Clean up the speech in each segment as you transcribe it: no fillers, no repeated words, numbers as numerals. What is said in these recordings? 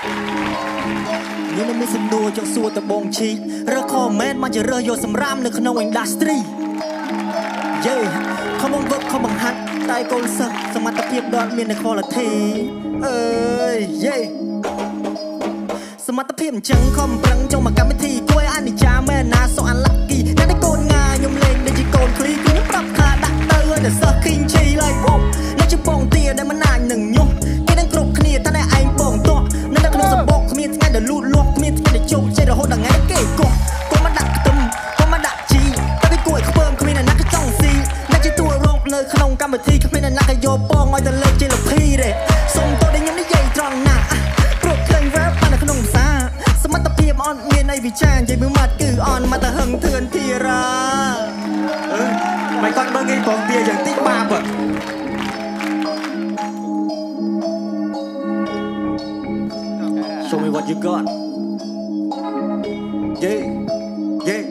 នេះនៅមានសំណួរចង់សួរតបងឈីរើខមមែនមកជារើយកសម្រាមនៅក្នុង industry យេខំបង្វឹកខំបង្ហាត់តែកូនសិស្សសមត្ថភាពដត់មាននៅ quality អើយយេសមត្ថភាពអញ្ចឹងខំប្រឹងចង់មកកម្មវិធីគួយអានិចាមែនណាសូអាឡាក់គីតែកូនងាខ្ញុំលេងដូចជាកូនគ្លីខ្ញុំប្រាប់ថាដាក់ទៅឲ្យតែសិស្សគីងឈីឡើយអូអ្នកជាបងទាដែលមិនណាញនឹងញុះគេនឹងគ្រប់គ្នាតែឯងបងតោះនៅក្នុងសម្បកគ្មានថ្ងៃដែលលូតលាស់គ្មានថ្ងៃដែលជោគជ័យរហូតដល់ថ្ងៃគេកោះកុំមកដាក់ខ្ទឹមកុំមកដាក់ជីតែវាគួយខ្ពើមគ្មានអ្នកណាក៏ចង់ស៊ីអ្នកជាតួរងនៅក្នុងកម្មវិធីគ្មានអ្នកណាក៏យកពងឲ្យតែលើកជាលភីទេសុំតោះដែលខ្ញុំនិយាយត្រង់ណាស់ព្រោះឃើញ rap នៅក្នុងភាសាសមត្ថភាពអត់មានអីវិចារនិយាយមួយម៉ាត់គឺអន់មកតែហឹងធឿនធារាមិនគាត់មើលងាយបងទាយ៉ាងតិចបាបShow me what you got. Yeah, yeah.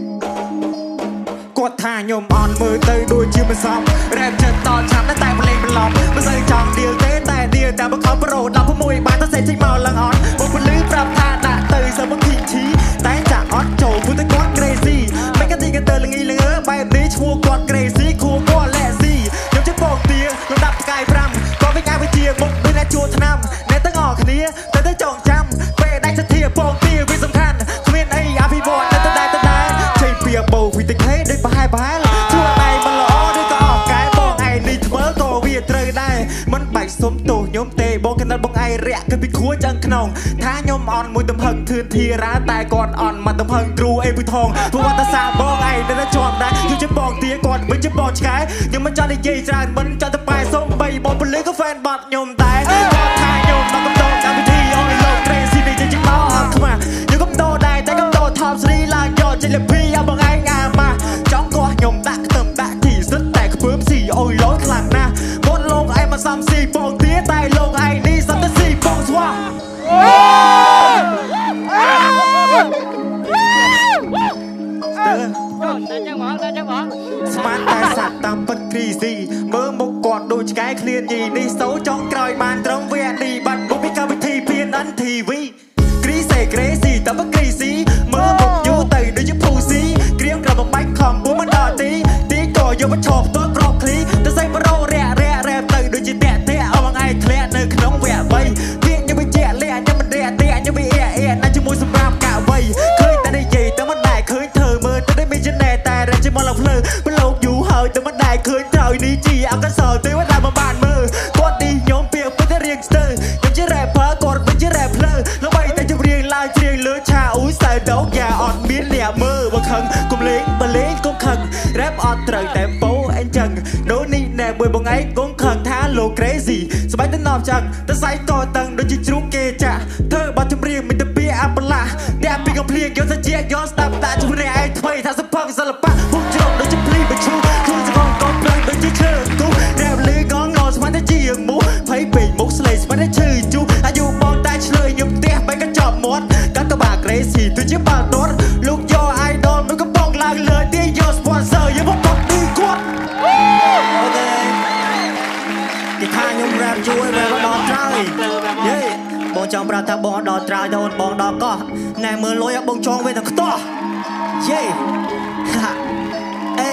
គាត់ថាខ្ញុំអន់មើលទៅដូចជាមិនសមរ៉េបចិត្តតចាំតែបលេងបន្លប់មិនសូវចង់ដៀលទេតែដៀលតែបខំប្រូ16បានតែសេចេញមកឡើងអត់មកពលឺប្រាប់ថាដាក់ទៅសើមកគីឈីតែចាក់អត់ចូលព្រោះតែគាត់ crazy មិនកាទីក៏ទៅលងីលងើបែបនេះឈ្មោះគាត់ crazy គួរគាត់ lazy ខ្ញុំជិះបងទាខ្ញុំដាក់ផ្កាយ5ក៏វិញអាចវិជាមុខដូចអ្នកជួឆ្នាំអ្នកទាំងអស់គ្នាទៅចងចាំពេលដាច់សធាបងទាវាសំខាន់គ្មានអីអភិវឌ្ឍទៅដែរចេញពីបោវិតិខេដូចប្រហែលជួដៃមិនល្អឬក៏អកែបងឯងនេះធ្វើក៏វាត្រូវដែរមិនបាច់សុំទោសខ្ញុំទេបងកណ្ដាលបងឯងរាក់គឺពីខួរចឹងក្នុងថាខ្ញុំអន់មួយទំហឹងធឿនធារាតែគាត់អន់មកទំហឹងគ្រូអេពុថងព្រោះតែសាបងឯងនៅជាប់ដែរខ្ញុំជាបងទាគាត់វិញជាបងឆ្កែខ្ញុំមិនចង់និយាយច្រើនមិនចង់ទៅប៉ែសុំបីបងពលឺក៏ fan បាត់ខ្ញុំតែគាត់ថាខ្ញុំមកកំដរកម្មវិធីអស់លោក crazy នេះជាបោអត់ខ្មាស់ខ្ញុំកំដរដែរតែកំដរ top 3ឡើងយកចេញលពីឲ្យបងឯងអាម៉ាចង់ក៏ខ្ញុំដាក់ខ្ទឹមដាក់ជីសិតតែខ្ពើមស៊ីអុយលោខ្លាំងណាស់មុនលោកឯងមកសំស៊ីបងទាតែលោកឯងនេះសត្វស៊ីបងស្វាស្មានតែសត្វតាមពិតគ្រីស៊ីមើលមុខគាត់ដូចឆ្កែឃ្លានញីនេះសូចង់ក្រោយបានត្រង់វគ្គនេះបាត់មុខពីកម្មវិធី PNN TV គ្រីសេក្រេស៊ីតែបើគ្រីស៊ីមើលមុខយូរទៅដូចជាភូស៊ីក្រៀមក្របបាច់ខំពុំមិនដល់ទីក៏យកមកឈប់ទល់ក្របឃ្លីទៅសេប្រូរ៉ាទៅដូចជាតាក់អស់បងឯងធ្លាក់នៅក្នុងវគ្គ3វាខ្ញុំបញ្ជាក់លាក់ខ្ញុំមិនរ៉ាខ្ញុំវាណាជាមួយសម្រាប់កាវៃឃើញតែនិយាយតែមិនដែរឃើញធ្វើមើលទៅមានចំណែតែរ៉ាជាមកឡើងភ្លើប្រឡូកយូរហើយតែមិនដែរឃើញត្រូវនេះជីអកសលទេว่าដែរមកបានមើលគាត់នេះខ្ញុំពីពិតរៀងស្ទើខ្ញុំជា rapper គាត់វិញជា rapper ល្បីតែជម្រៀងឡើងជ្រៀងលើឆាអ៊ូសែដោកយ៉ាអត់មានអ្នកមើលបើខឹងកុំលេងបើលេងកុំខឹង rap អត់ត្រូវតែពោអញ្ចឹងដូចនេះណែមួយបងឯងកុំខឹងថាលោក crazy ស្បែកទៅណប់ចឹងតែស្អែកតតឹងដូចជាជ្រូកគេចាក់ធ្វើបាត់ចម្រៀងមិនទៅពីអាប់ឡាតែពីកំភ្លៀងយកសាជាយកស្ដាប់តាជំនះឯងថ្មីថាសភឹងសិល្បៈពុកជ្រងដូចជាភ្លីបឈូខ្លួនសងកងព្រឹងដូចជាឈើគូរ៉ាបលឺកងងស្មានតែជាងមូភ័យពេកមុខស្លេកស្មានតែឈឺជូអាយុបងតែឆ្លើយខ្ញុំផ្ទះបែកកញ្ចប់មាត់កាត់តបា crazy ទៅជាបាល់តតលោកយក idol មួយកំប៉ុងឡើងលើទីយក sponsor យកមកគាត់ឌីគាត់អូខេគេថាខ្ញុំ rap ជួយ rap ដល់ត្រើយយេបងចង់ប្រាប់ថាបងដល់ត្រើយទៅបងដល់កោះណែមើលលុយបងចង់វិញតែខ្ទាស់យេអេ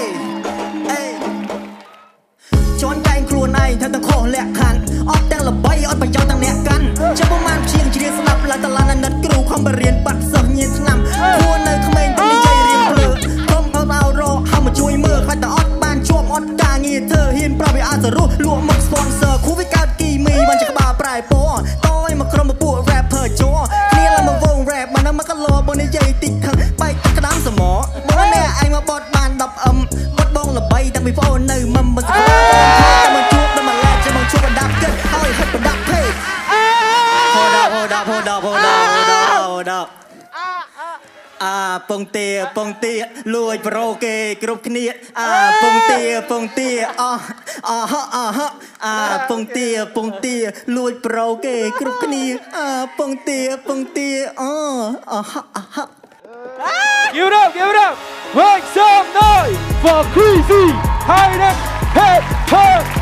ជន់កែងខ្លួនឯងថាទាំងខុសលក្ខខណ្ឌអត់ទាំងល្បីអត់ប្រយោជន៍ទាំងអ្នកកាន់ចាំប្រហែលជាងជ្រៀងស្ដាប់ឡើងតឡានអាណិតគ្រូខំបរៀនបាត់សិស្សញៀនឆ្នាំខ្លួននៅក្មេងតែនិយាយរៀងភ្លើក្រុមអត់ឲ្យរកហៅមកជួយមើលខ្លាចតែអត់បានជាប់អត់ការងារធ្វើហ៊ានប្រាប់វាអាចទៅរស់លក់មក sponsor គ្រូវាកើតគីមីបានជាក្បាលប្រែពណ៌តយមកក្រុមមកពួក rapper ជ័រគ្នាឡើងមកវង rap បានមកកលោបងនិយាយតិចខឹងបែកក្តាមសមមកនេះឯងមកបត់បាន10បត់បងល្បីតាំងពីប្អូននៅមិនមកស្គាល់មកជួបដល់មកឡាជាមកជួបបណ្ដាប់គិតហើយហិតបណ្ដាប់ភេទហូដាហូដាពងទាលួចប្រូគេគ្រប់គ្នាពងទាអពងទាលួចប្រូគេគ្រប់គ្នាពងទាGive it up Make some noise for Crazy High Neck Head